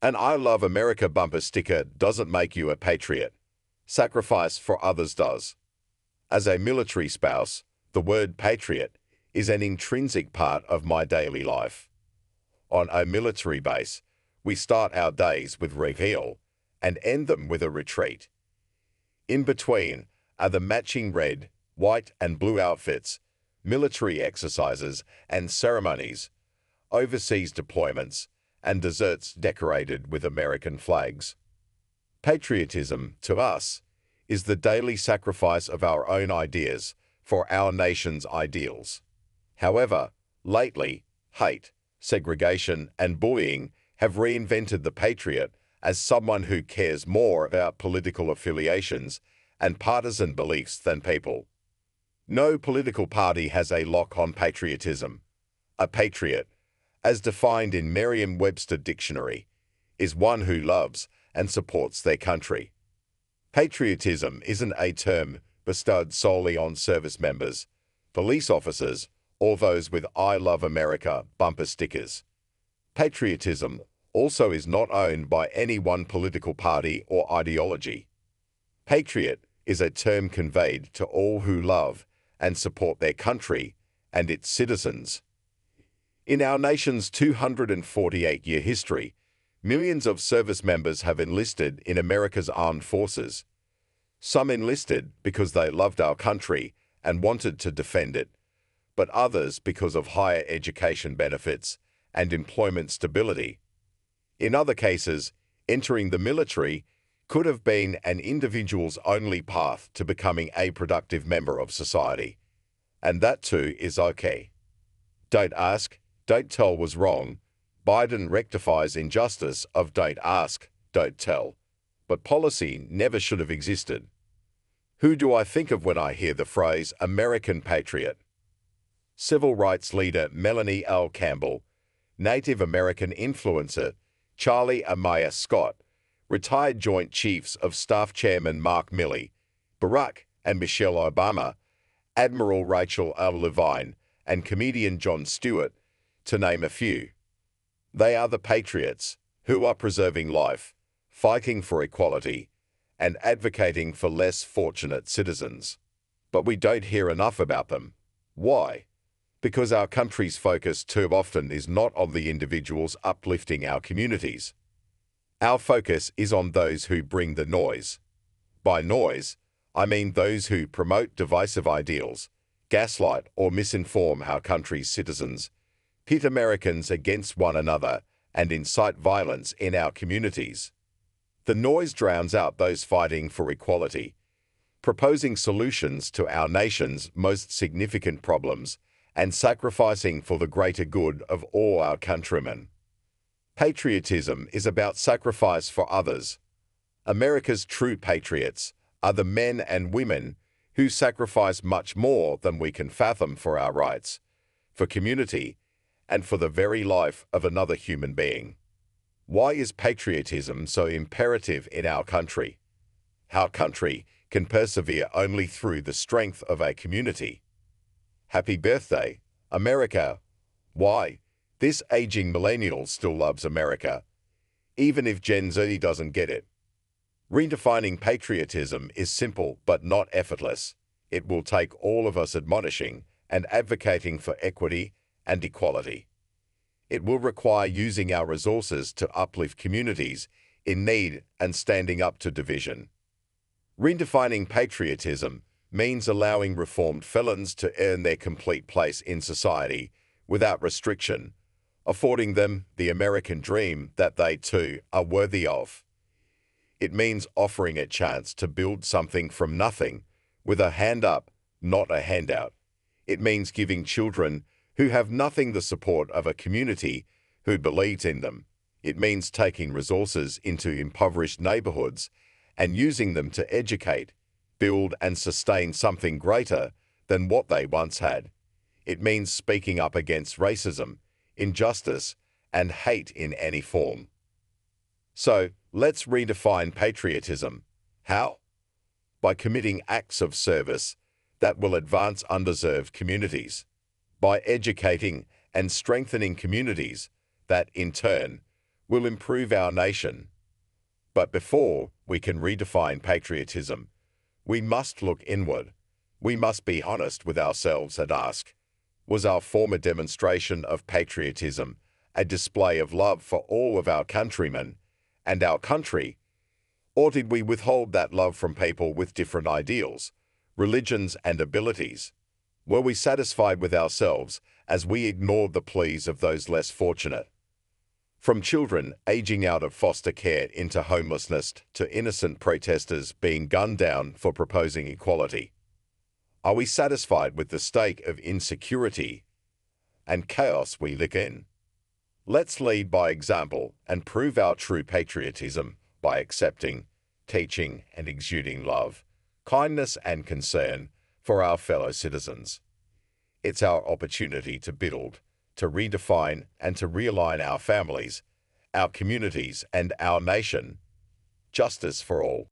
An I Love America bumper sticker doesn't make you a patriot. Sacrifice for others does. As a military spouse, the word patriot is an intrinsic part of my daily life. On a military base, we start our days with Reveille and end them with a retreat. In between are the matching red, white, and blue outfits, military exercises and ceremonies, overseas deployments, and desserts decorated with American flags. Patriotism, to us, is the daily sacrifice of our own ideas for our nation's ideals. However, lately, hate, segregation, and bullying have reinvented the patriot as someone who cares more about political affiliations and partisan beliefs than people. No political party has a lock on patriotism. A patriot, as defined in Merriam-Webster dictionary, is one who loves and supports their country. Patriotism isn't a term bestowed solely on service members, police officers, or those with I Love America bumper stickers. Patriotism also is not owned by any one political party or ideology. Patriot is a term conveyed to all who love and support their country and its citizens. In our nation's 248-year history, millions of service members have enlisted in America's armed forces. Some enlisted because they loved our country and wanted to defend it, but others because of higher education benefits and employment stability. In other cases, entering the military could have been an individual's only path to becoming a productive member of society. And that too is okay. Don't ask, don't tell was wrong. Biden rectifies injustice of don't ask, don't tell. But policy never should have existed. Who do I think of when I hear the phrase American Patriot? Civil rights leader Melanie L. Campbell, Native American influencer Charlie Amaya Scott, retired Joint Chiefs of Staff Chairman Mark Milley, Barack and Michelle Obama, Admiral Rachel L. Levine, and comedian Jon Stewart, to name a few. They are the patriots who are preserving life, fighting for equality, and advocating for less fortunate citizens. But we don't hear enough about them. Why? Because our country's focus too often is not on the individuals uplifting our communities. Our focus is on those who bring the noise. By noise, I mean those who promote divisive ideals, gaslight or misinform our country's citizens, pit Americans against one another, and incite violence in our communities. The noise drowns out those fighting for equality, proposing solutions to our nation's most significant problems, and sacrificing for the greater good of all our countrymen. Patriotism is about sacrifice for others. America's true patriots are the men and women who sacrifice much more than we can fathom for our rights, for community, and for the very life of another human being. Why is patriotism so imperative in our country? Our country can persevere only through the strength of a community. Happy birthday, America! Why? This aging millennial still loves America, even if Gen Z doesn't get it. Redefining patriotism is simple but not effortless. It will take all of us admonishing and advocating for equity and equality. It will require using our resources to uplift communities in need and standing up to division. Redefining patriotism means allowing reformed felons to earn their complete place in society without restriction, affording them the American dream that they too are worthy of. It means offering a chance to build something from nothing with a hand up, not a handout. It means giving children who have nothing the support of a community who believes in them. It means taking resources into impoverished neighborhoods and using them to educate, build and sustain something greater than what they once had. It means speaking up against racism, injustice, and hate in any form. So, let's redefine patriotism. How? By committing acts of service that will advance undeserved communities, by educating and strengthening communities that, in turn, will improve our nation. But before we can redefine patriotism, we must look inward. We must be honest with ourselves and ask, was our former demonstration of patriotism a display of love for all of our countrymen and our country, or did we withhold that love from people with different ideals, religions, and abilities? Were we satisfied with ourselves as we ignored the pleas of those less fortunate? From children aging out of foster care into homelessness to innocent protesters being gunned down for proposing equality. Are we satisfied with the state of insecurity and chaos we live in? Let's lead by example and prove our true patriotism by accepting, teaching, and exuding love, kindness, and concern for our fellow citizens. It's our opportunity to build, to redefine, and to realign our families, our communities, and our nation. Justice for all.